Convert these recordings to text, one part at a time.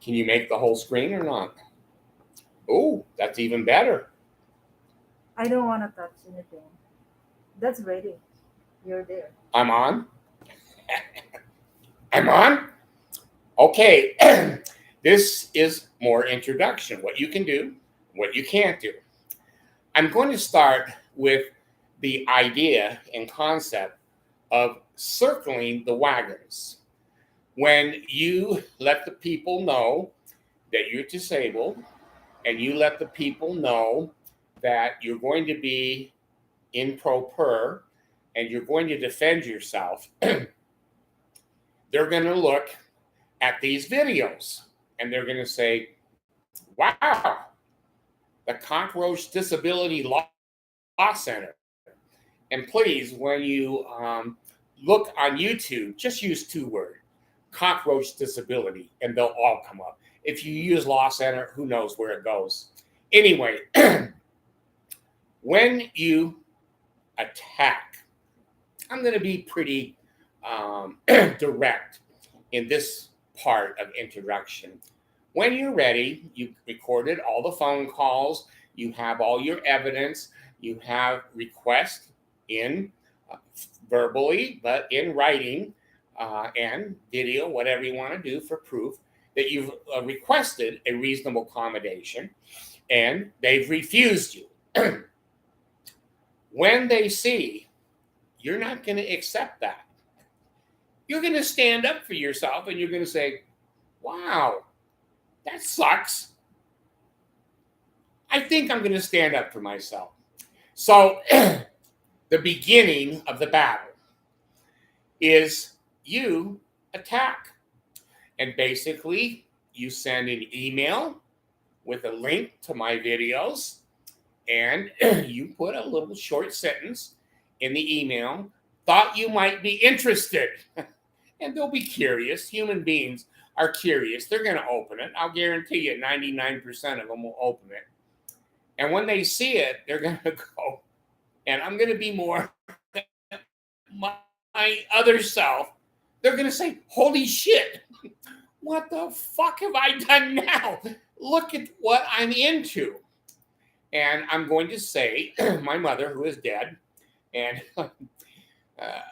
Can you make the whole screen or not? Oh, that's even better. I don't want to touch anything. That's ready. You're there. I'm on. I'm on. Okay. This is more introduction. What you can do, what you can't do. I'm going to start with the idea and concept of circling the wagons. When you let the people know that you're disabled and you let the people know that you're going to be in pro per and you're going to defend yourself, they're going to look at these videos and they're going to say, wow, the Cockroach Disability Law Center. And please, when you look on YouTube, just use 2 words, cockroach disability, and they'll all come up. If you use Law Center, who knows where it goes. Anyway, when you attack, I'm going to be pretty direct in this part of introduction. When you're ready, you recorded all the phone calls, you have all your evidence, you have requests in verbally, but in writing and video, whatever you want to do for proof that you've requested a reasonable accommodation and they've refused you. When they see you're not going to accept that, you're going to stand up for yourself and you're going to say, wow, that sucks. I think I'm going to stand up for myself. So the beginning of the battle is you attack. And basically, you send an email with a link to my videos, and you put a little short sentence in the email, thought you might be interested. And they'll be curious. Human beings are curious. They're going to open it. I'll guarantee you 99% of them will open it. And when they see it, they're going to go, and I'm going to be more my other self. They're going to say, holy shit, what the fuck have I done now? Look at what I'm into. And I'm going to say, my mother, who is dead, and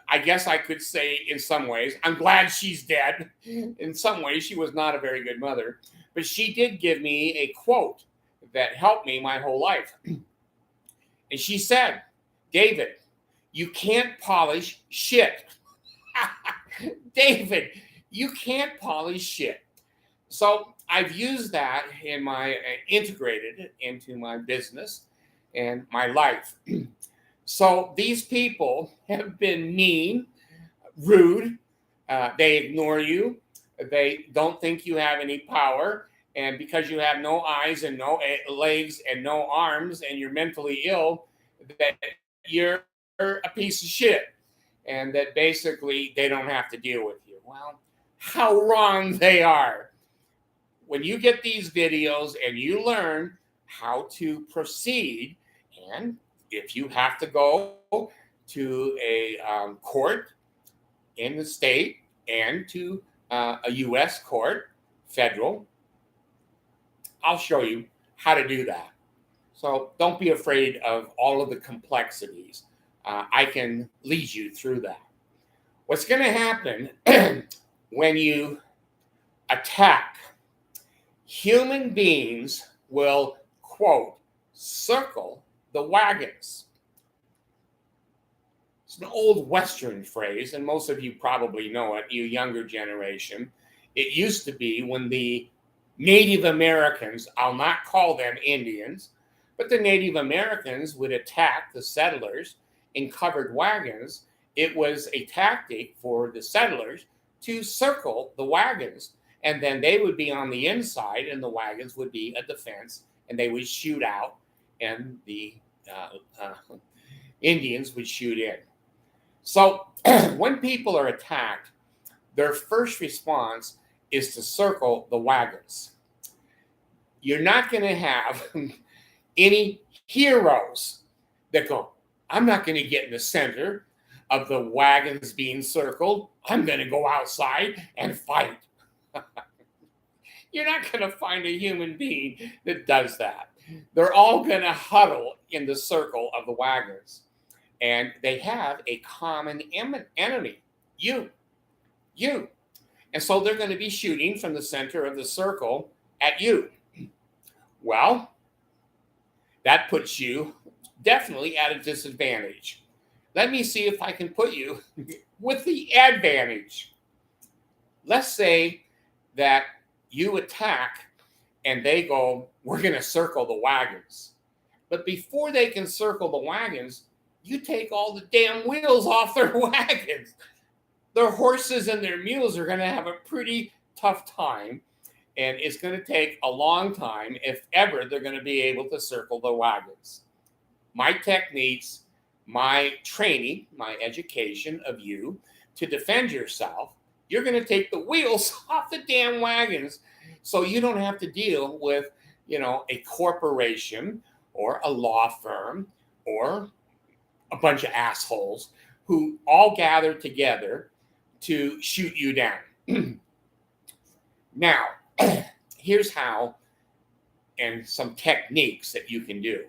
I guess I could say in some ways, I'm glad she's dead. In some ways, she was not a very good mother. But she did give me a quote that helped me my whole life. And she said, David, you can't polish shit. David, you can't polish shit. So I've used that in my, integrated into my business and my life. So these people have been mean, rude. They ignore you. They don't think you have any power. And because you have no eyes and no legs and no arms and you're mentally ill, that you're a piece of shit. And that basically they don't have to deal with you. Well, how wrong they are. When you get these videos and you learn how to proceed, and if you have to go to a court in the state and to a U.S. court, federal, I'll show you how to do that. So don't be afraid of all of the complexities. I can lead you through that. What's going to happen when you attack, human beings will, quote, circle the wagons. It's an old Western phrase, and most of you probably know it, you younger generation. It used to be when the Native Americans, I'll not call them Indians, but the Native Americans would attack the settlers in covered wagons. It was a tactic for the settlers to circle the wagons, and then they would be on the inside, and the wagons would be a defense, and they would shoot out, and the Indians would shoot in. So when people are attacked, their first response is to circle the wagons. You're not going to have any heroes that go, I'm not going to get in the center of the wagons being circled. I'm going to go outside and fight. You're not going to find a human being that does that. They're all going to huddle in the circle of the wagons. And they have a common enemy, you. You. And so they're going to be shooting from the center of the circle at you. Well, that puts you definitely at a disadvantage. Let me see if I can put you with the advantage. Let's say that you attack and they go, we're going to circle the wagons. But before they can circle the wagons, you take all the damn wheels off their wagons. Their horses and their mules are going to have a pretty tough time. And it's going to take a long time, if ever, they're going to be able to circle the wagons. My techniques, my training, my education of you to defend yourself, you're going to take the wheels off the damn wagons so you don't have to deal with, a corporation or a law firm or a bunch of assholes who all gather together to shoot you down. Now, here's how and some techniques that you can do.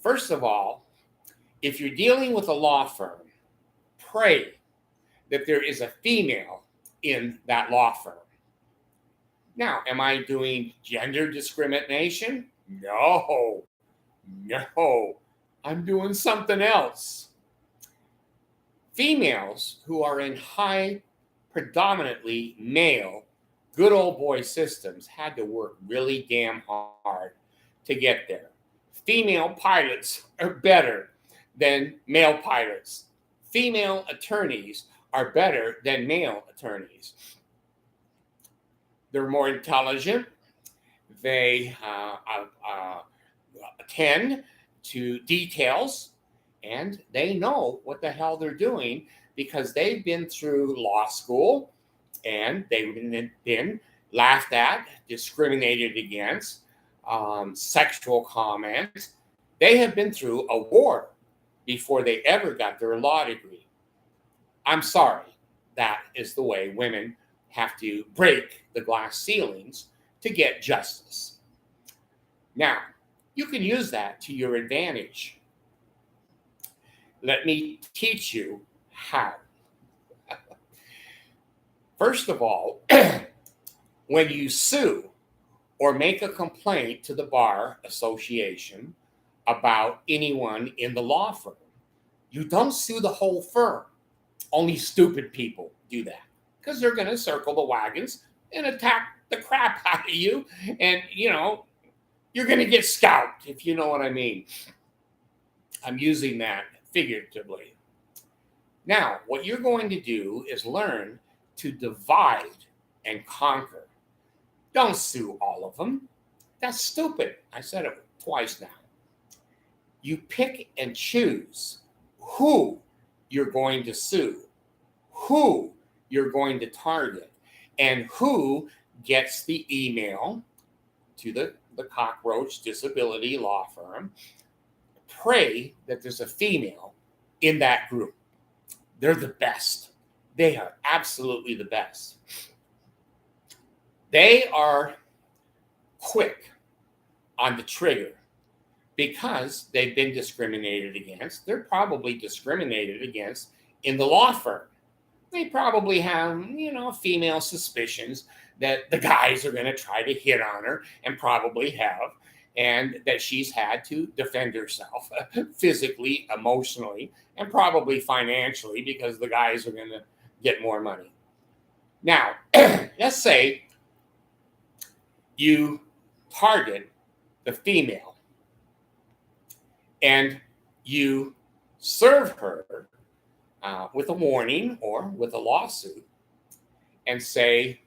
First of all, if you're dealing with a law firm, pray that there is a female in that law firm. Now, am I doing gender discrimination? No. I'm doing something else. Females who are in high, predominantly male, good old boy systems had to work really damn hard to get there. Female pilots are better than male pilots. Female attorneys are better than male attorneys. They're more intelligent. They attend to details, and they know what the hell they're doing because they've been through law school and they've been laughed at, discriminated against, sexual comments. They have been through a war before they ever got their law degree. I'm sorry, that is the way women have to break the glass ceilings to get justice. Now, you can use that to your advantage. Let me teach you how. First of all, when you sue or make a complaint to the Bar Association about anyone in the law firm, you don't sue the whole firm. Only stupid people do that because they're going to circle the wagons and attack the crap out of you. And, you're going to get scalped, if you know what I mean. I'm using that figuratively. Now, what you're going to do is learn to divide and conquer. Don't sue all of them. That's stupid. I said it twice now. You pick and choose who you're going to sue, who you're going to target, and who gets the email to the cockroach disability law firm. Pray that there's a female in that group. They're the best. They are absolutely the best. They are quick on the trigger because they've been discriminated against. They're probably discriminated against in the law firm. They probably have, female suspicions that the guys are going to try to hit on her, and probably have, and that she's had to defend herself physically, emotionally, and probably financially because the guys are going to get more money. Now, let's say you target the female and you serve her with a warning or with a lawsuit and say,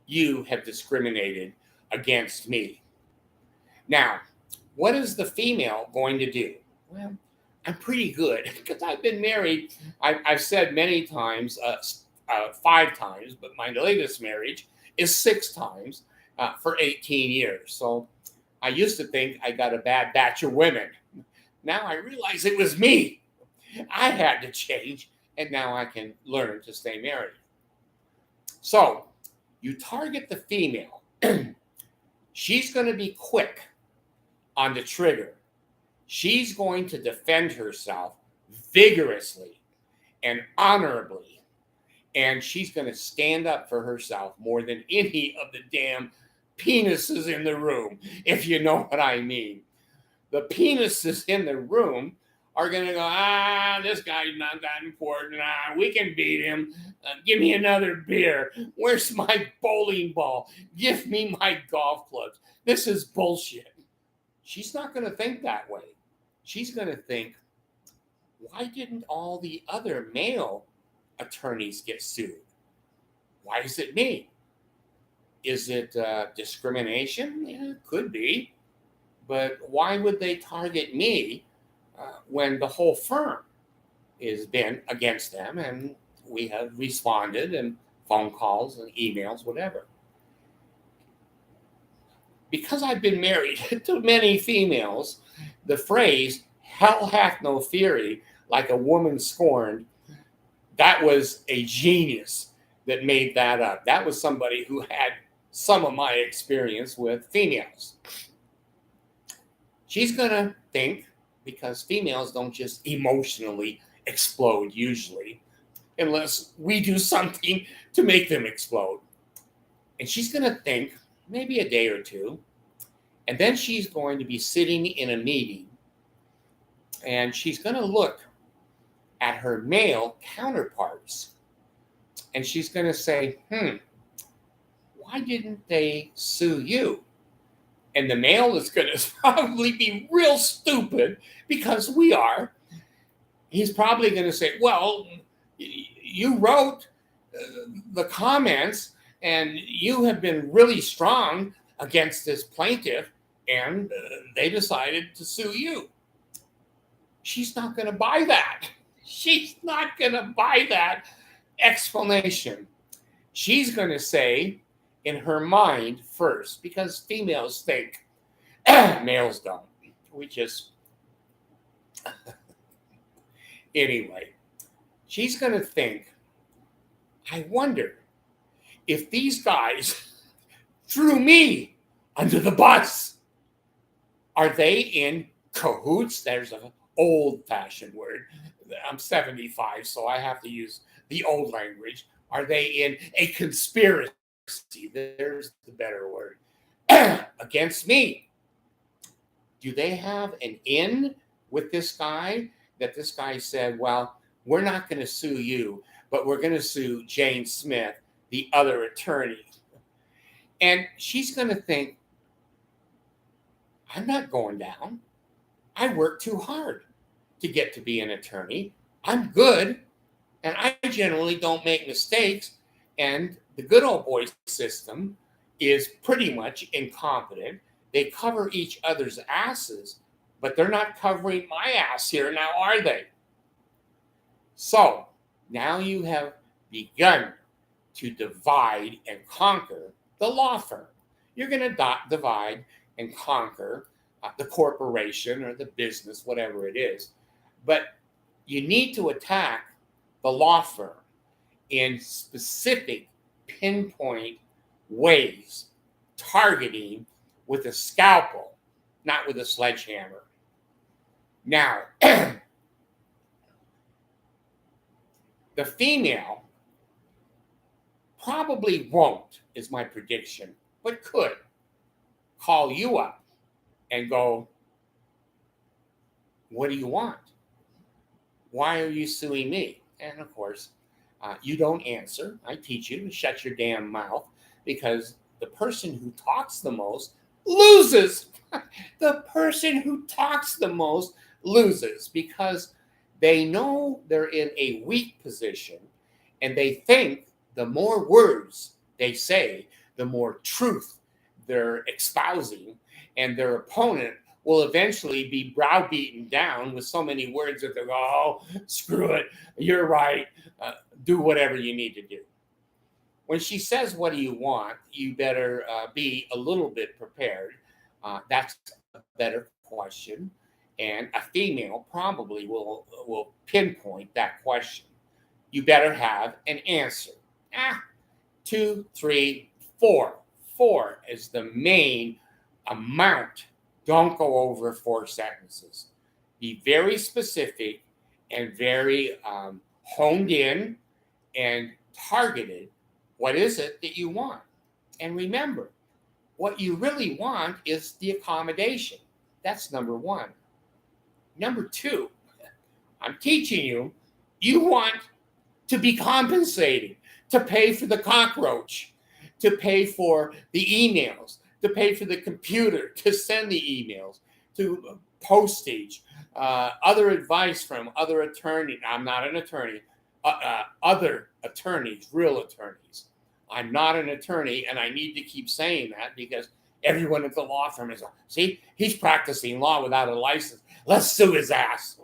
you have discriminated against me. Now, what is the female going to do? Well, I'm pretty good because I've been married. I've said many times, 5 times, but my latest marriage is 6 times for 18 years. So I used to think I got a bad batch of women. Now I realize it was me. I had to change, and now I can learn to stay married. So You target the female. She's going to be quick on the trigger. She's going to defend herself vigorously and honorably. And she's going to stand up for herself more than any of the damn penises in the room, if you know what I mean. The penises in the room are going to go, this guy's not that important. We can beat him. Give me another beer. Where's my bowling ball? Give me my golf clubs. This is bullshit. She's not going to think that way. She's going to think, why didn't all the other male attorneys get sued? Why is it me? Is it discrimination? Yeah, it could be. But why would they target me when the whole firm has been against them and we have responded and phone calls and emails, whatever? Because I've been married to many females, the phrase, hell hath no fury, like a woman scorned, that was a genius that made that up. That was somebody who had some of my experience with females. She's going to think, because females don't just emotionally explode usually, unless we do something to make them explode. And she's going to think maybe a day or two, and then she's going to be sitting in a meeting, and she's going to look at her male counterparts, and she's going to say, why didn't they sue you? And the male is going to probably be real stupid, because we are. He's probably going to say, well, you wrote the comments and you have been really strong against this plaintiff, and they decided to sue you. She's not going to buy that. She's not going to buy that explanation. She's going to say in her mind first, because females think, males don't. We just, anyway, she's going to think, I wonder if these guys threw me under the bus. Are they in cahoots? There's an old-fashioned word. I'm 75, so I have to use the old language. Are they in a conspiracy? There's the better word. Against me. Do they have an in with this guy? That this guy said, well, we're not going to sue you, but we're going to sue Jane Smith, the other attorney. And she's going to think, I'm not going down. I work too hard to get to be an attorney. I'm good, and I generally don't make mistakes. And the good old boy system is pretty much incompetent. They cover each other's asses, but they're not covering my ass here now, are they? So now you have begun to divide and conquer the law firm. You're going to divide and conquer the corporation or the business, whatever it is. But you need to attack the law firm in specific pinpoint ways, targeting with a scalpel, not with a sledgehammer. Now, the female probably won't, is my prediction, but could call you up and go, what do you want? Why are you suing me? And of course, you don't answer. I teach you to shut your damn mouth, because the person who talks the most loses. The person who talks the most loses, because they know they're in a weak position, and they think the more words they say, the more truth they're espousing, and their opponent will eventually be browbeaten down with so many words that they go, oh, screw it, you're right, do whatever you need to do. When she says, what do you want, you better be a little bit prepared. That's a better question. And a female probably will pinpoint that question. You better have an answer. 2, 3, 4. 4 is the main amount. Don't go over 4 sentences. Be very specific and very honed in and targeted. What is it that you want? And remember, what you really want is the accommodation. That's number 1. Number 2, I'm teaching you, you want to be compensated, to pay for the cockroach, to pay for the emails, to pay for the computer, to send the emails, to postage, other advice from other attorneys. I'm not an attorney. Other attorneys, real attorneys. I'm not an attorney, and I need to keep saying that because everyone at the law firm is, see, he's practicing law without a license. Let's sue his ass.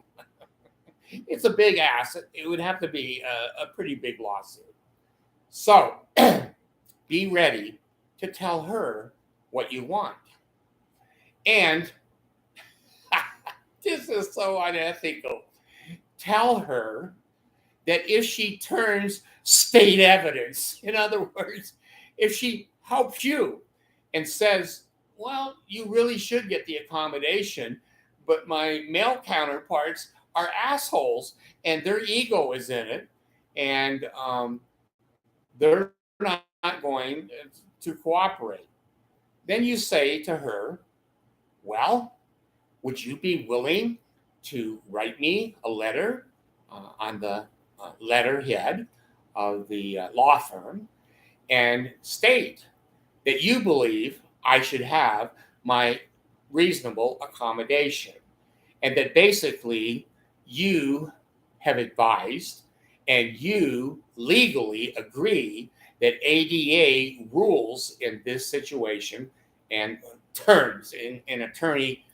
It's a big ass. It would have to be a pretty big lawsuit. So be ready to tell her what you want. And this is so unethical. Tell her that if she turns state evidence, in other words, if she helps you and says, well, you really should get the accommodation, but my male counterparts are assholes and their ego is in it, and they're not going to cooperate. Then you say to her, well, would you be willing to write me a letter on the letterhead of the law firm and state that you believe I should have my reasonable accommodation, and that basically you have advised and you legally agree that ADA rules in this situation and terms in attorney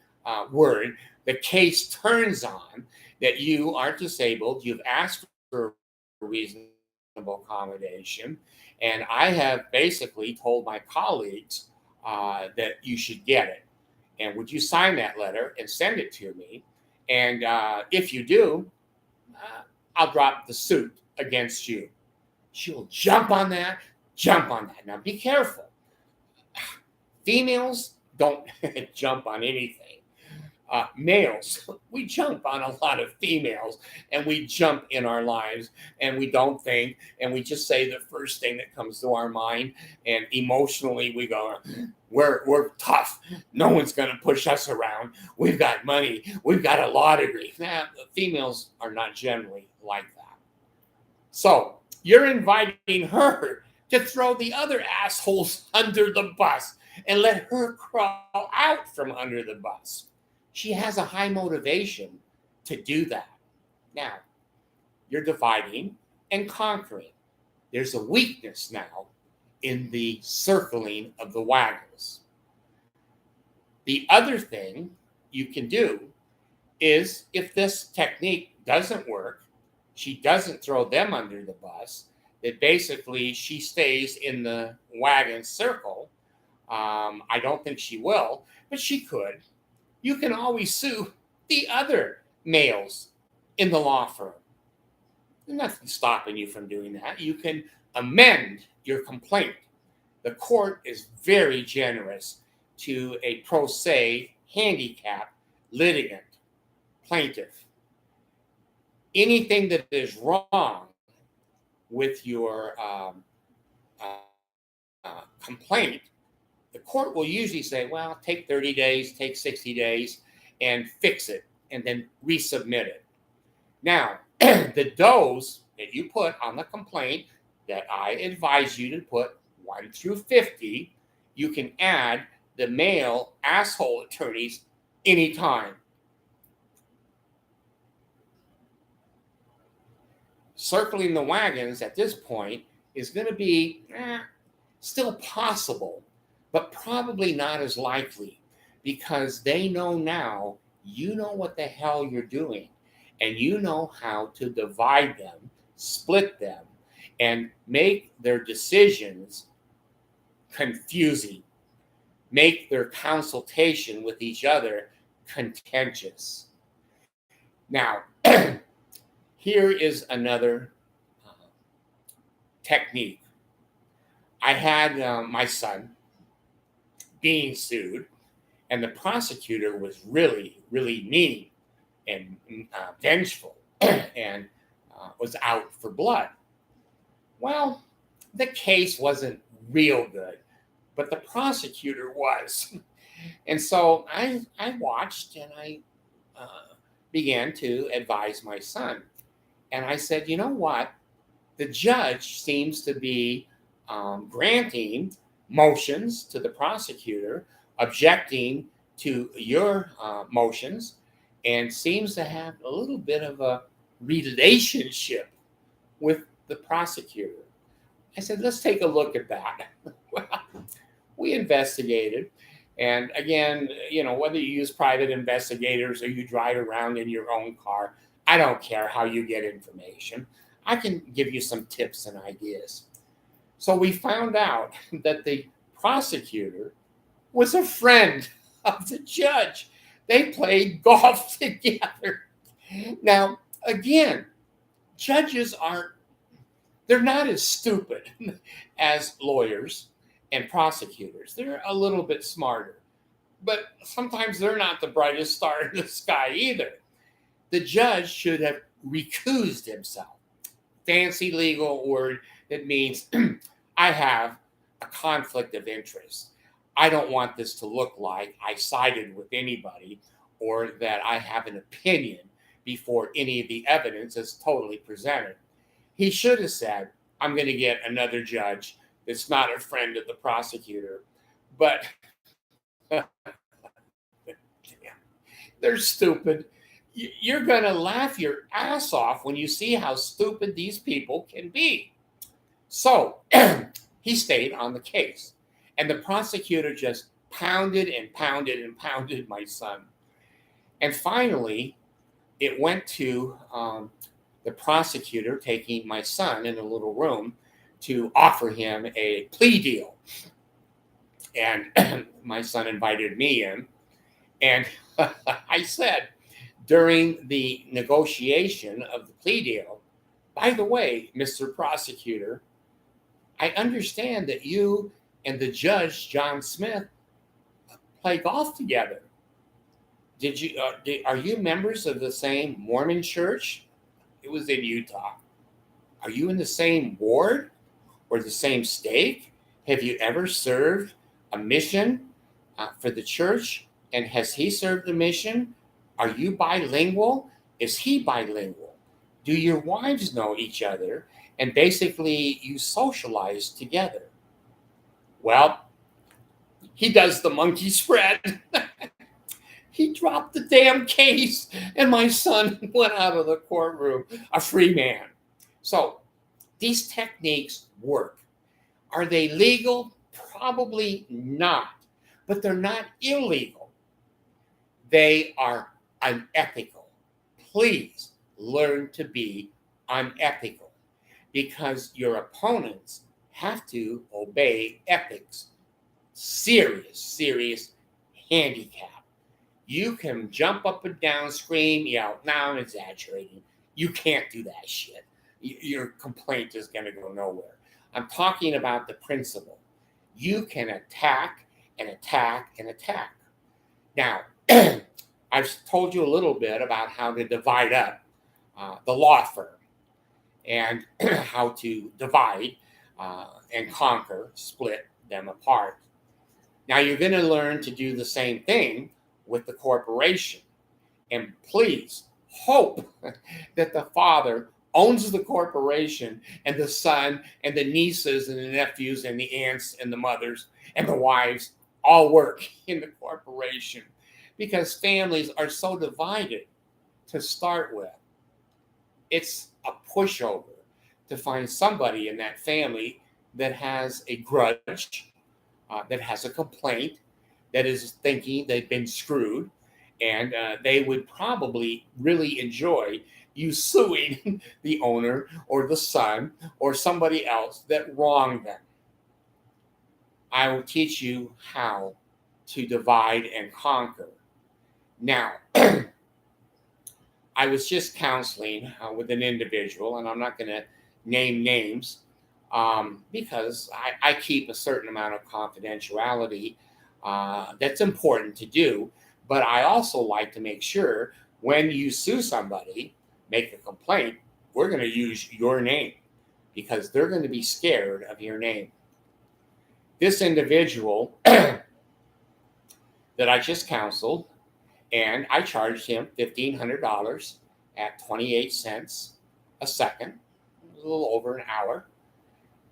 word, the case turns on that you are disabled, you've asked for reasonable accommodation, and I have basically told my colleagues that you should get it. And would you sign that letter and send it to me? And if you do, I'll drop the suit against you. She'll jump on that. Now be careful. Females don't jump on anything. Males, we jump on a lot of females, and we jump in our lives, and we don't think, and we just say the first thing that comes to our mind, and emotionally we go, we're tough. No one's going to push us around. We've got money. We've got a law degree. Nah, females are not generally like that. So you're inviting her to throw the other assholes under the bus and let her crawl out from under the bus. She has a high motivation to do that. Now, you're dividing and conquering. There's a weakness now in the circling of the wagons. The other thing you can do is, if this technique doesn't work, she doesn't throw them under the bus, that basically she stays in the wagon circle. I don't think she will, but she could. You can always sue the other males in the law firm. There's nothing stopping you from doing that. You can amend your complaint. The court is very generous to a pro se handicapped litigant, plaintiff. Anything that is wrong with your complaint, the court will usually say, well, take 30 days, take 60 days, and fix it, and then resubmit it. Now, the does that you put on the complaint that I advise you to put 1 through 50, you can add the male asshole attorneys anytime. Circling the wagons at this point is going to be still possible, but probably not as likely, because they know now you know what the hell you're doing, and you know how to divide them, split them, and make their decisions confusing, make their consultation with each other contentious. Now, here is another technique. I had my son being sued, and the prosecutor was really, really mean and vengeful and was out for blood. Well, the case wasn't real good, but the prosecutor was. And so I watched and I began to advise my son. And I said, you know what? The judge seems to be granting motions to the prosecutor, objecting to your motions, and seems to have a little bit of a relationship with the prosecutor. I said, let's take a look at that. Well, we investigated. And again, whether you use private investigators or you drive around in your own car, I don't care how you get information. I can give you some tips and ideas. So we found out that the prosecutor was a friend of the judge. They played golf together. Now, again, judges they're not as stupid as lawyers and prosecutors. They're a little bit smarter. But sometimes they're not the brightest star in the sky either. The judge should have recused himself. Fancy legal word that means I have a conflict of interest. I don't want this to look like I sided with anybody or that I have an opinion before any of the evidence is totally presented. He should have said, I'm going to get another judge that's not a friend of the prosecutor. But they're stupid. You're going to laugh your ass off when you see how stupid these people can be. So he stayed on the case. And the prosecutor just pounded and pounded and pounded my son. And finally, it went to the prosecutor taking my son in a little room to offer him a plea deal. And my son invited me in. And I said, during the negotiation of the plea deal, by the way, Mr. Prosecutor, I understand that you and the judge, John Smith, play golf together. Are you members of the same Mormon church? It was in Utah. Are you in the same ward or the same stake? Have you ever served a mission for the church? And has he served a mission? Are you bilingual? Is he bilingual? Do your wives know each other? And basically, you socialize together. Well, he does the monkey spread. He dropped the damn case, and my son went out of the courtroom a free man. So these techniques work. Are they legal? Probably not, but they're not illegal. They are unethical. Please learn to be unethical because your opponents have to obey ethics. Serious handicap. You can jump up and down, scream, yell. Now I'm exaggerating. You can't do that shit. Your complaint is going to go nowhere. I'm talking about the principle. You can attack and attack and attack. Now, I've told you a little bit about how to divide up the law firm and how to divide and conquer, split them apart. Now, you're going to learn to do the same thing with the corporation. And please hope that the father owns the corporation and the son and the nieces and the nephews and the aunts and the mothers and the wives all work in the corporation because families are so divided to start with. It's a pushover to find somebody in that family that has a grudge, that has a complaint, that is thinking they've been screwed, and they would probably really enjoy you suing the owner or the son or somebody else that wronged them. I will teach you how to divide and conquer. Now, I was just counseling with an individual, and I'm not going to name names, because I keep a certain amount of confidentiality that's important to do. But I also like to make sure when you sue somebody, make a complaint, we're going to use your name because they're going to be scared of your name. This individual that I just counseled, and I charged him $1,500 at 28 cents a second, a little over an hour.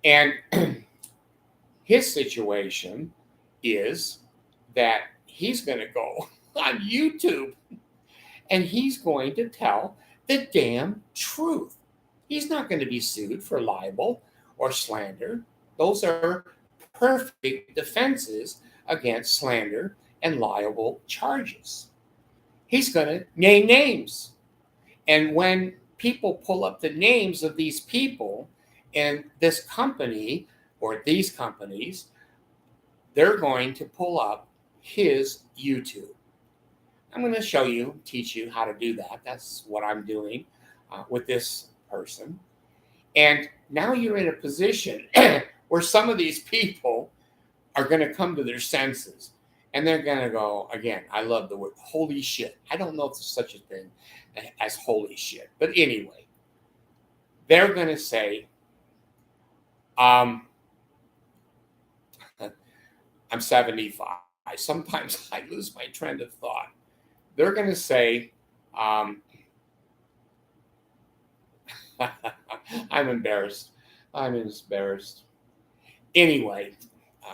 And his situation is that he's going to go on YouTube and he's going to tell the damn truth. He's not going to be sued for libel or slander. Those are perfect defenses against slander and libel charges. He's going to name names. And when people pull up the names of these people in this company or these companies, they're going to pull up his YouTube. I'm going to show you, teach you how to do that. That's what I'm doing with this person. And now you're in a position where some of these people are going to come to their senses. And they're going to go, again, I love the word holy shit. I don't know if there's such a thing as holy shit. But anyway, they're going to say, I'm 75. Sometimes I lose my trend of thought. They're going to say, I'm embarrassed. I'm embarrassed. Anyway,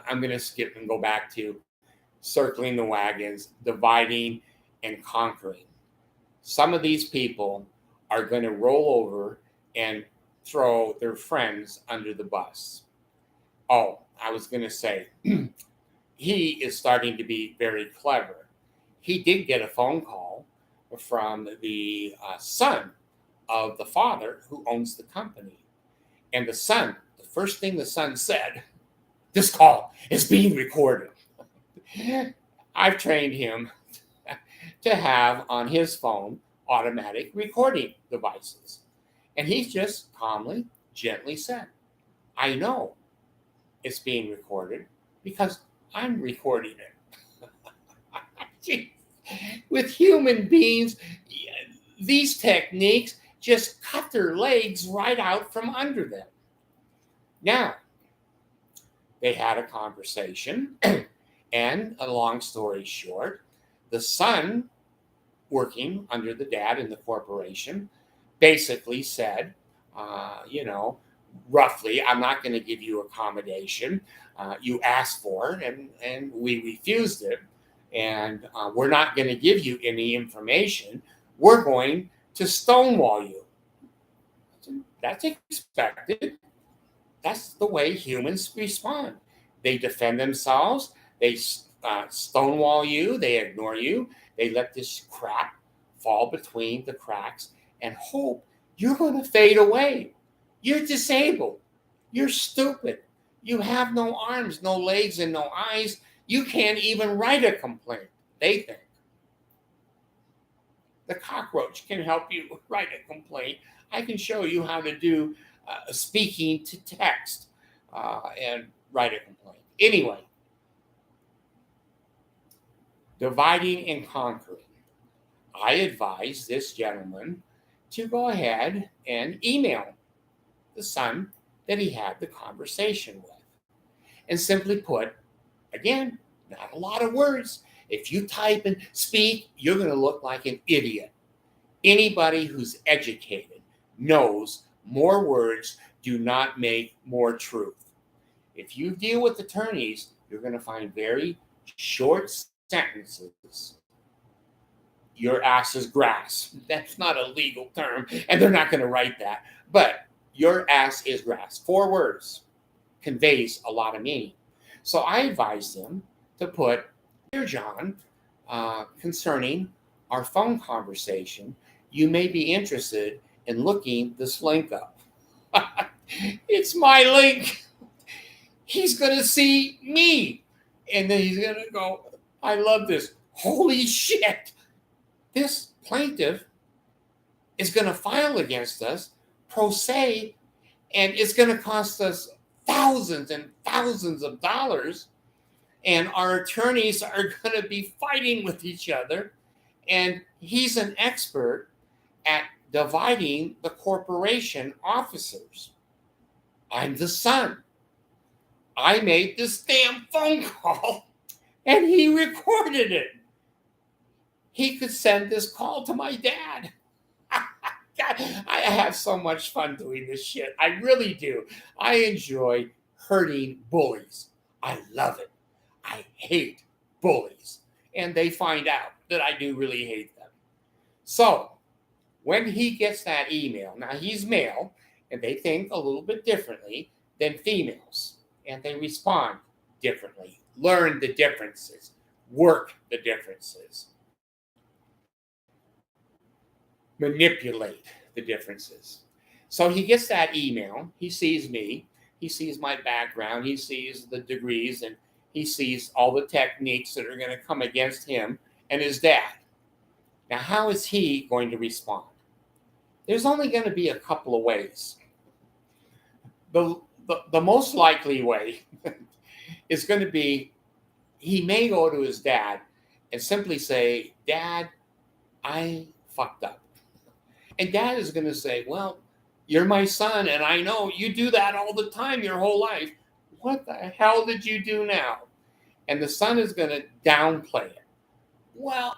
I'm going to skip and go back to circling the wagons, dividing and conquering. Some of these people are going to roll over and throw their friends under the bus. Oh, I was going to say, he is starting to be very clever. He did get a phone call from the son of the father who owns the company. And the son, the first thing the son said, this call is being recorded. I've trained him to have on his phone automatic recording devices. And he just calmly, gently said, I know it's being recorded because I'm recording it. With human beings, these techniques just cut their legs right out from under them. Now, they had a conversation, and a long story short, the son working under the dad in the corporation basically said, roughly, I'm not going to give you accommodation. You asked for it, and we refused it. And we're not going to give you any information. We're going to stonewall you. That's expected. That's the way humans respond. They defend themselves. They stonewall you. They ignore you. They let this crap fall between the cracks and hope you're going to fade away. You're disabled. You're stupid. You have no arms, no legs, and no eyes. You can't even write a complaint, they think. The cockroach can help you write a complaint. I can show you how to do speaking to text and write a complaint. Anyway, dividing and conquering. I advise this gentleman to go ahead and email the son that he had the conversation with. And simply put, again, not a lot of words. If you type and speak, you're going to look like an idiot. Anybody who's educated knows more words do not make more truth. If you deal with attorneys, you're going to find very short sentences. Your ass is grass. That's not a legal term, and they're not going to write that. But your ass is grass. 4 words conveys a lot of meaning. So I advised him to put, Dear John, concerning our phone conversation, you may be interested in looking this link up. It's my link. He's going to see me. And then he's going to go, I love this. Holy shit. This plaintiff is going to file against us pro se, and it's going to cost us thousands and thousands of dollars, and our attorneys are going to be fighting with each other. And he's an expert at dividing the corporation officers. I'm the son. I made this damn phone call and he recorded it. He could send this call to my dad. God, I have so much fun doing this shit. I really do. I enjoy hurting bullies. I love it. I hate bullies. And they find out that I do really hate them. So when he gets that email, now he's male, and they think a little bit differently than females, and they respond differently, learn the differences, work the differences, manipulate the differences. So he gets that email, he sees me, he sees my background, he sees the degrees, and he sees all the techniques that are going to come against him and his dad. Now, how is he going to respond? There's only going to be a couple of ways. The most likely way is going to be he may go to his dad and simply say, Dad, I fucked up. And dad is going to say, well, you're my son, and I know you do that all the time your whole life. What the hell did you do now? And the son is going to downplay it. Well,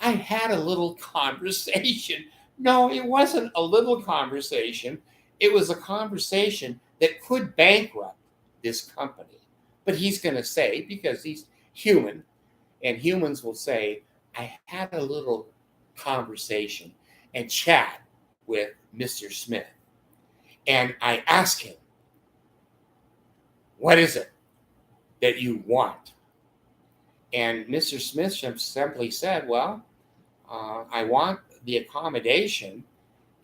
I had a little conversation. No, it wasn't a little conversation. It was a conversation that could bankrupt this company. But he's going to say, because he's human, and humans will say, I had a little conversation and chat with Mr. Smith. And I asked him, what is it that you want? And Mr. Smith simply said, well, I want the accommodation,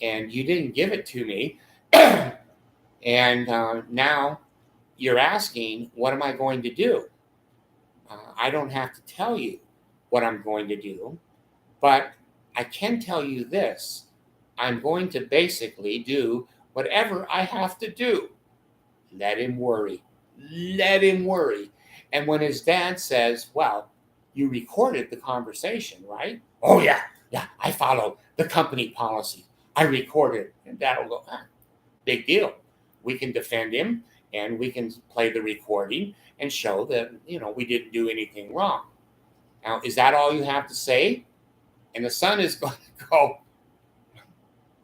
and you didn't give it to me. And now you're asking, what am I going to do? I don't have to tell you what I'm going to do, but I can tell you this. I'm going to basically do whatever I have to do. Let him worry. Let him worry. And when his dad says, well, you recorded the conversation, right? Oh, yeah, I follow the company policy. I recorded. And dad will go, big deal. We can defend him, and we can play the recording and show that, we didn't do anything wrong. Now, is that all you have to say? And the son is going to go,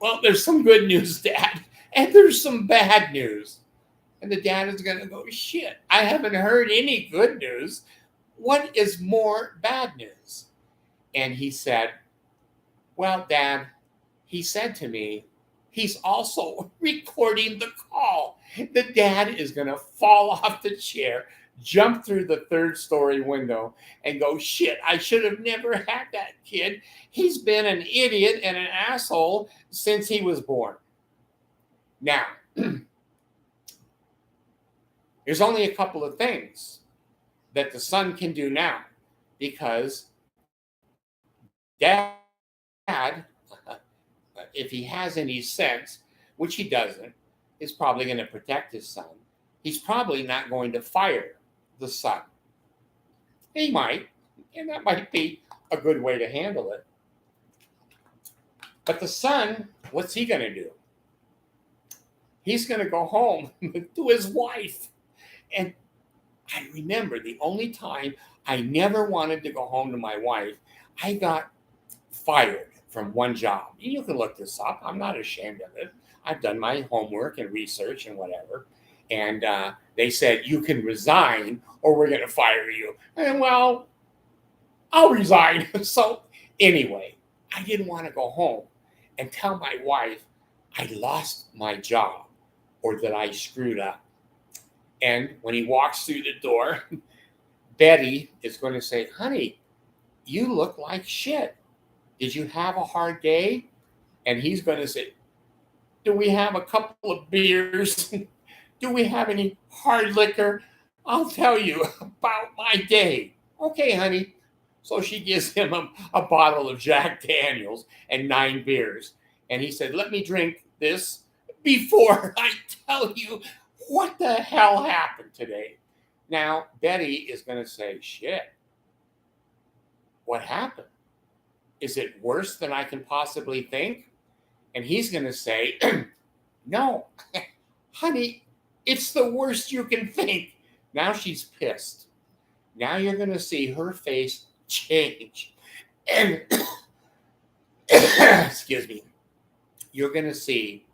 well, there's some good news, Dad, and there's some bad news. And the dad is going to go, shit, I haven't heard any good news. What is more bad news? And he said, well, Dad, he said to me, he's also recording the call. The dad is going to fall off the chair, jump through the third-story window, and go, shit, I should have never had that kid. He's been an idiot and an asshole since he was born. Now, there's only a couple of things that the son can do now, because dad, if he has any sense, which he doesn't, is probably going to protect his son. He's probably not going to fire the son. He might, and that might be a good way to handle it. But the son, what's he going to do? He's going to go home to his wife. And I remember the only time I never wanted to go home to my wife, I got fired from one job. You can look this up. I'm not ashamed of it. I've done my homework and research and whatever. And they said, you can resign or we're going to fire you. And well, I'll resign. So anyway, I didn't want to go home and tell my wife I lost my job or that I screwed up. And when he walks through the door, Betty is going to say, honey, you look like shit. Did you have a hard day? And he's going to say, do we have a couple of beers? Do we have any hard liquor? I'll tell you about my day. Okay, honey. So she gives him a bottle of Jack Daniels and 9 beers. And he said, let me drink this before I tell you What the hell happened today? Now, Betty is going to say, shit, what happened? Is it worse than I can possibly think? And he's going to say, no, honey, it's the worst you can think. Now she's pissed. Now you're going to see her face change. And, excuse me, you're going to see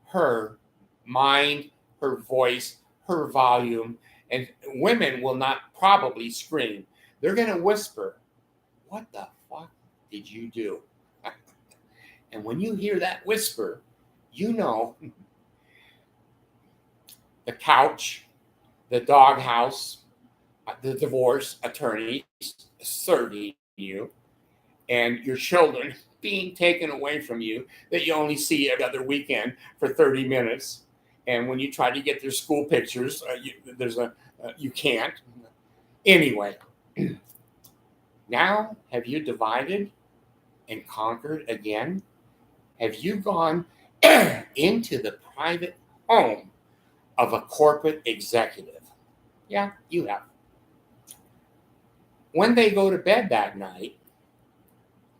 her mind, her voice, her volume, and women will not probably scream. They're going to whisper, what the fuck did you do? And when you hear that whisper, you know the couch, the doghouse, the divorce attorney serving you, and your children being taken away from you that you only see every other weekend for 30 minutes. And when you try to get their school pictures, you can't. Anyway, now have you divided and conquered again? Have you gone into the private home of a corporate executive? Yeah, you have. When they go to bed that night,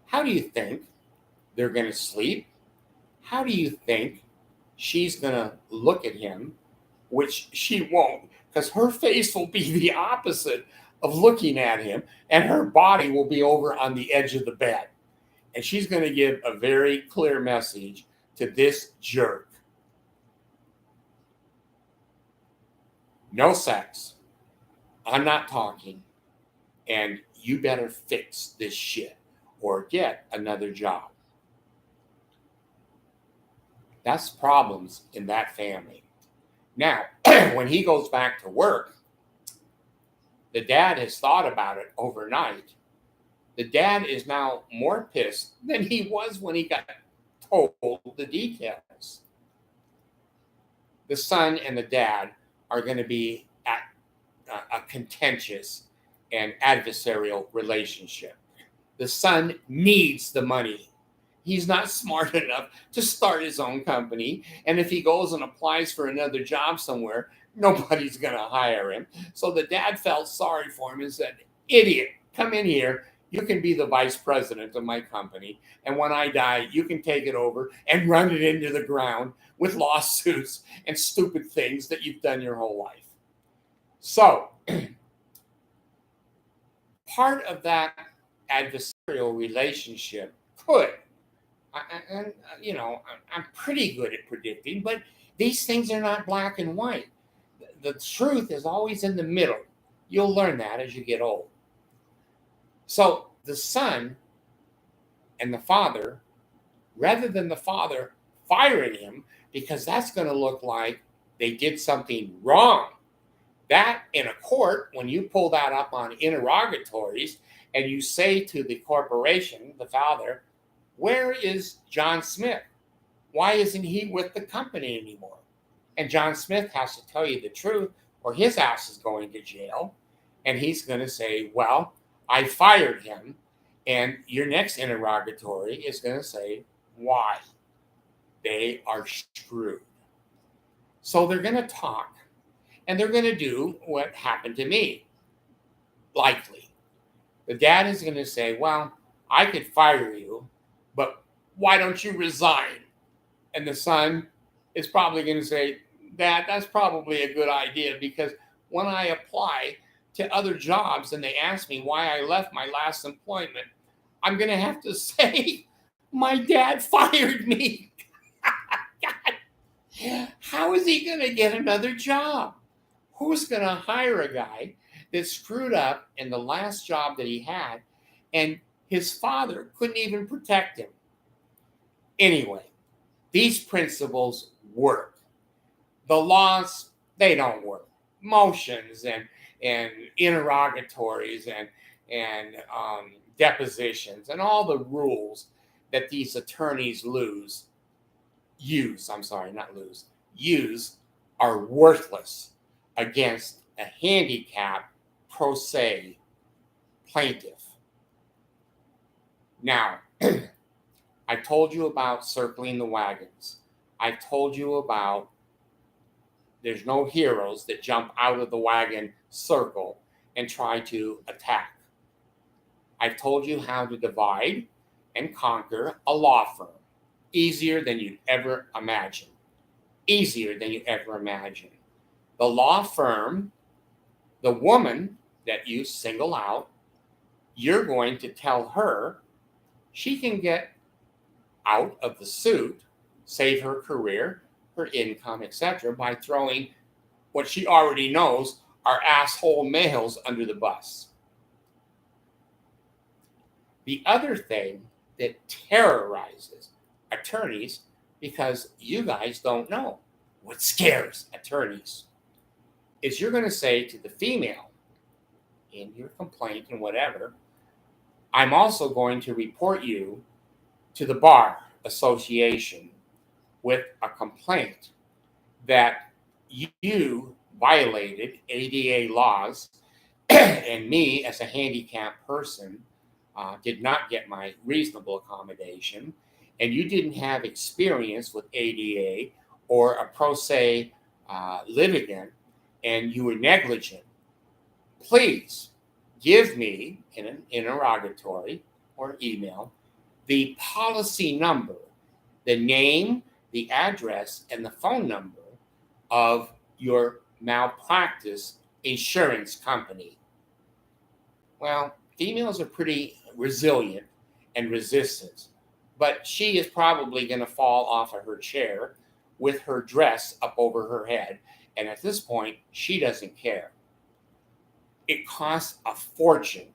how do you think they're going to sleep? How do you think she's going to look at him? Which she won't, because her face will be the opposite of looking at him, and her body will be over on the edge of the bed. And she's going to give a very clear message to this jerk. No sex. I'm not talking. And you better fix this shit or get another job. That's problems in that family. Now, when he goes back to work, the dad has thought about it overnight. The dad is now more pissed than he was when he got told the details. The son and the dad are going to be at a contentious and adversarial relationship. The son needs the money. He's not smart enough to start his own company. And if he goes and applies for another job somewhere, nobody's going to hire him. So the dad felt sorry for him and said, idiot, come in here. You can be the vice president of my company. And when I die, you can take it over and run it into the ground with lawsuits and stupid things that you've done your whole life. So part of that adversarial relationship could, and I'm pretty good at predicting, but these things are not black and white. The truth is always in the middle. You'll learn that as you get old. So the son and the father, rather than the father firing him, because that's going to look like they did something wrong. That in a court, when you pull that up on interrogatories and you say to the corporation, the father, where is John Smith? Why isn't he with the company anymore? And John Smith has to tell you the truth or his ass is going to jail. And he's going to say, well, I fired him. And your next interrogatory is going to say, why? They are screwed. So they're going to talk. And they're going to do what happened to me, likely. The dad is going to say, well, I could fire you, but why don't you resign? And the son is probably going to say, Dad, that's probably a good idea because when I apply to other jobs and they ask me why I left my last employment, I'm going to have to say, my dad fired me. God, how is he going to get another job? Who's going to hire a guy that screwed up in the last job that he had and his father couldn't even protect him? Anyway, these principles work. The laws, they don't work. Motions and interrogatories and depositions and all the rules that these attorneys use are worthless against a handicapped pro se plaintiff. Now, I told you about circling the wagons. I told you about There's no heroes that jump out of the wagon circle and try to attack. I've told you how to divide and conquer a law firm. Easier than you'd ever imagine. Easier than you ever imagine. The law firm, the woman that you single out, you're going to tell her she can get out of the suit, save her career, her income, etc., by throwing what she already knows are asshole males under the bus. The other thing that terrorizes attorneys, because you guys don't know what scares attorneys, is you're going to say to the female in your complaint and whatever, I'm also going to report you to the Bar Association with a complaint that you violated ADA laws and me as a handicapped person did not get my reasonable accommodation, and you didn't have experience with ADA or a pro se litigant, and you were negligent. Please give me in an interrogatory or email the policy number, the name, the address, and the phone number of your malpractice insurance company. Well, females are pretty resilient and resistant, but she is probably going to fall off of her chair with her dress up over her head. And at this point, she doesn't care. It costs a fortune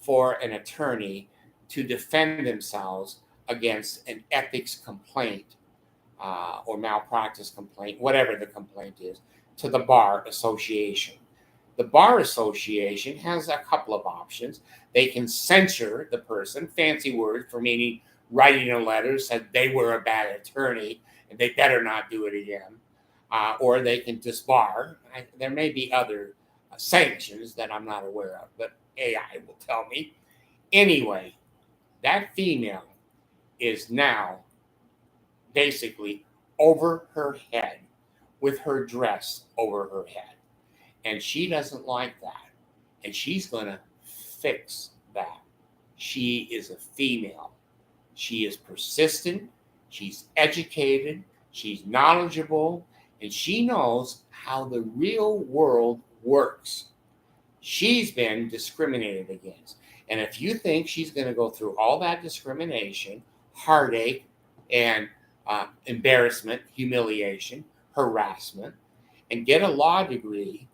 for an attorney to defend themselves against an ethics complaint or malpractice complaint, whatever the complaint is, to the Bar Association. The Bar Association has a couple of options. They can censure the person, fancy word for meaning writing a letter said they were a bad attorney and they better not do it again. Or they can disbar. There may be other sanctions that I'm not aware of, but AI will tell me. Anyway, that female is now basically over her head with her dress over her head. And she doesn't like that. And she's going to fix that. She is a female. She is persistent. She's educated. She's knowledgeable. And she knows how the real world works. She's been discriminated against. And if you think she's going to go through all that discrimination, heartache, and embarrassment, humiliation, harassment, and get a law degree,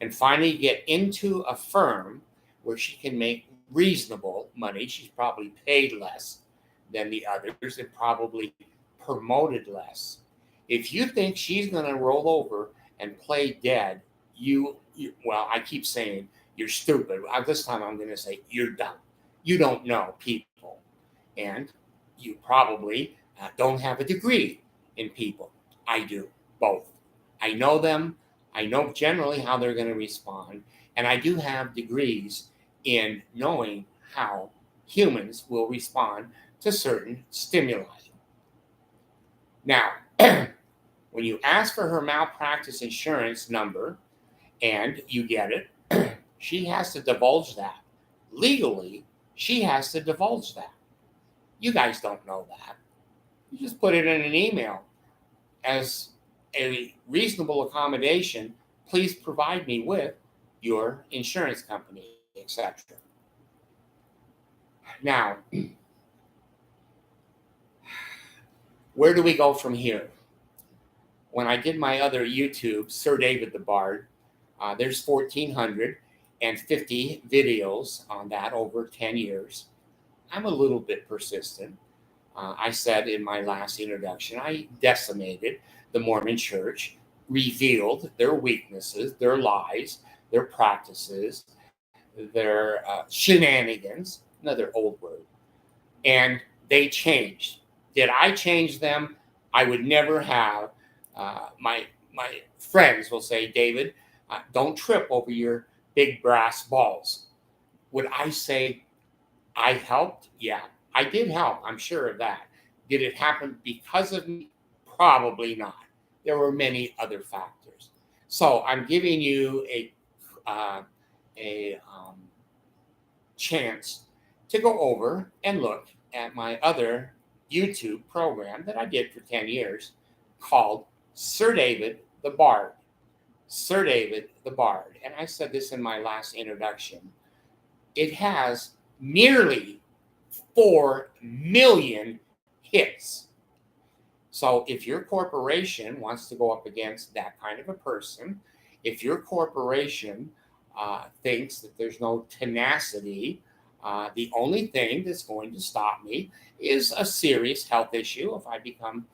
and finally get into a firm where she can make reasonable money, she's probably paid less than the others and probably promoted less. If you think she's going to roll over and play dead, well, I keep saying you're stupid. This time I'm going to say you're dumb. You don't know people. And you probably don't have a degree in people. I do, both. I know them. I know generally how they're going to respond. And I do have degrees in knowing how humans will respond to certain stimuli. Now, when you ask for her malpractice insurance number and you get it, she has to divulge that. Legally, she has to divulge that. You guys don't know that. You just put it in an email as a reasonable accommodation. Please provide me with your insurance company, etc. Now, where do we go from here? When I did my other YouTube, Sir David the Bard, there's 1,450 videos on that over 10 years. I'm a little bit persistent. I said in my last introduction, I decimated the Mormon Church, revealed their weaknesses, their lies, their practices, their shenanigans, another old word, and they changed. Did I change them? I would never have. My friends will say, David, don't trip over your big brass balls. Would I say I helped? Yeah, I did help. I'm sure of that. Did it happen because of me? Probably not. There were many other factors. So I'm giving you a chance to go over and look at my other YouTube program that I did for 10 years called Sir David the Bard. Sir David the Bard. And I said this in my last introduction. It has nearly 4 million hits. So if your corporation wants to go up against that kind of a person, if your corporation thinks that there's no tenacity, the only thing that's going to stop me is a serious health issue. If I become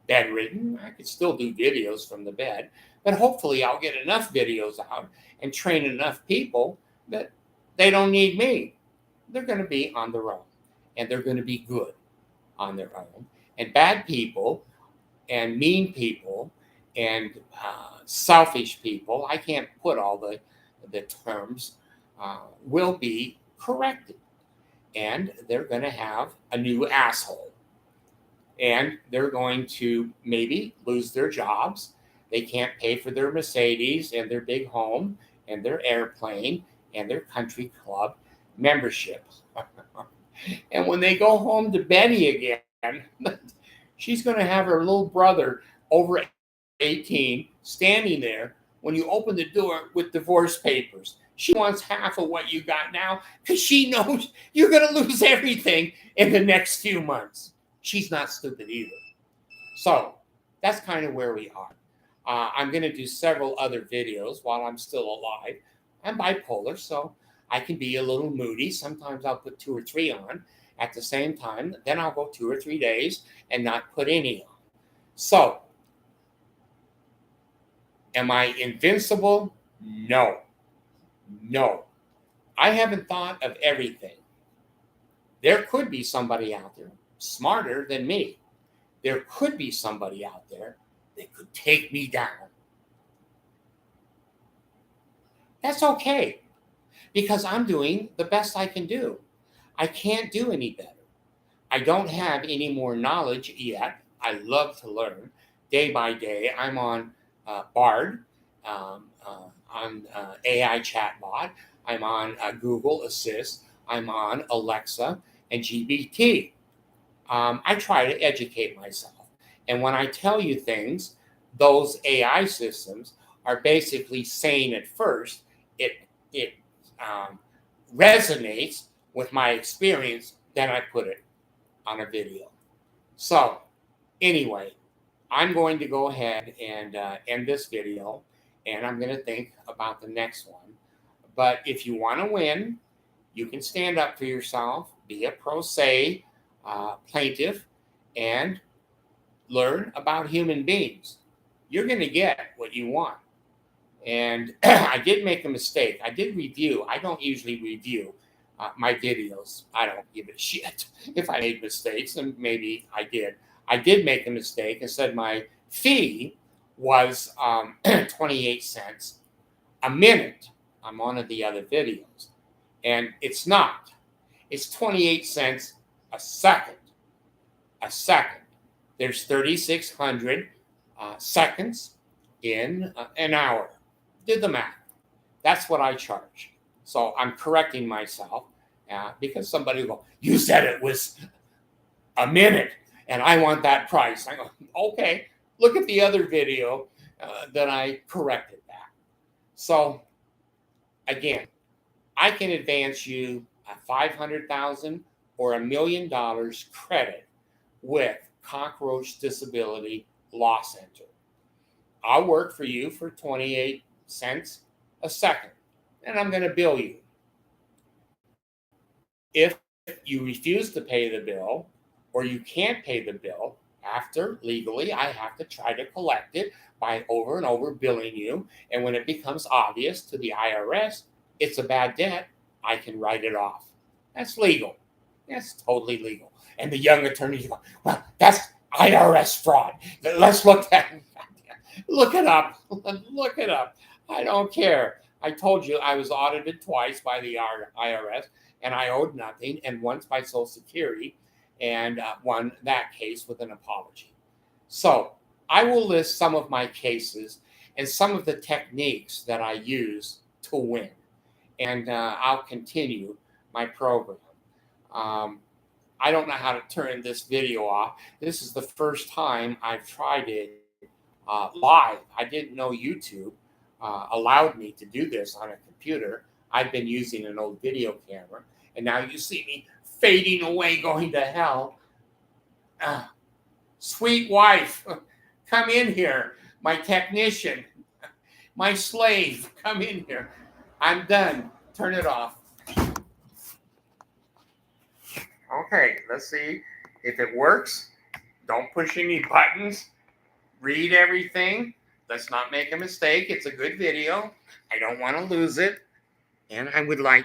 bedridden, I could still do videos from the bed, but hopefully I'll get enough videos out and train enough people that they don't need me. They're going to be on their own, and they're going to be good on their own. And bad people and mean people and selfish people, I can't put all the terms, will be corrected. And they're going to have a new asshole. And they're going to maybe lose their jobs. They can't pay for their Mercedes and their big home and their airplane and their country club membership. And when they go home to Betty again, she's going to have her little brother over 18 standing there when you open the door with divorce papers. She wants half of what you got now because she knows you're going to lose everything in the next few months. She's not stupid either. So that's kind of where we are. I'm going to do several other videos while I'm still alive. I'm bipolar, so I can be a little moody. Sometimes I'll put 2 or 3 on at the same time. Then I'll go 2 or 3 days and not put any on. So, am I invincible? No. No. I haven't thought of everything. There could be somebody out there smarter than me. There could be somebody out there that could take me down. That's okay, because I'm doing the best I can do. I can't do any better. I don't have any more knowledge yet. I love to learn day by day. I'm on Bard, on AI chatbot. I'm on Google Assist. I'm on Alexa and GPT. I try to educate myself. And when I tell you things, those AI systems are basically saying at first, it resonates with my experience, then I put it on a video. So anyway, I'm going to go ahead and end this video, and I'm going to think about the next one. But if you want to win, you can stand up for yourself, be a pro se plaintiff, and learn about human beings. You're going to get what you want. And I did make a mistake. I did review. I don't usually review my videos. I don't give a shit if I made mistakes, and maybe I did. I did make a mistake and said my fee was 28 cents a minute on one of the other videos. And it's not. It's 28 cents a second. A second. There's 3,600 seconds in an hour. Did the math. That's what I charge. So I'm correcting myself because somebody will go, you said it was a minute and I want that price. I go, okay, look at the other video that I corrected that. So again, I can advance you a $500,000 or $1 million credit with Cockroach Disability Law Center. I'll work for you for 28 cents a second, and I'm going to bill you. If you refuse to pay the bill or you can't pay the bill, after legally, I have to try to collect it by over and over billing you. And when it becomes obvious to the IRS, it's a bad debt, I can write it off. That's legal. That's totally legal. And the young attorneys go, well, that's IRS fraud. Let's look at it. Look it up. Look it up. I don't care. I told you I was audited twice by the IRS, and I owed nothing, and once by Social Security, and won that case with an apology. So I will list some of my cases, and some of the techniques that I use to win. And I'll continue my program. Um, I don't know how to turn this video off. This is the first time I've tried it live. I didn't know YouTube allowed me to do this on a computer. I've been using an old video camera, and now you see me fading away, going to hell. Sweet wife, come in here. My technician, my slave, come in here. I'm done. Turn it off. Okay, let's see if it works. Don't push any buttons. Read everything. Let's not make a mistake. It's a good video. I don't want to lose it. And I would like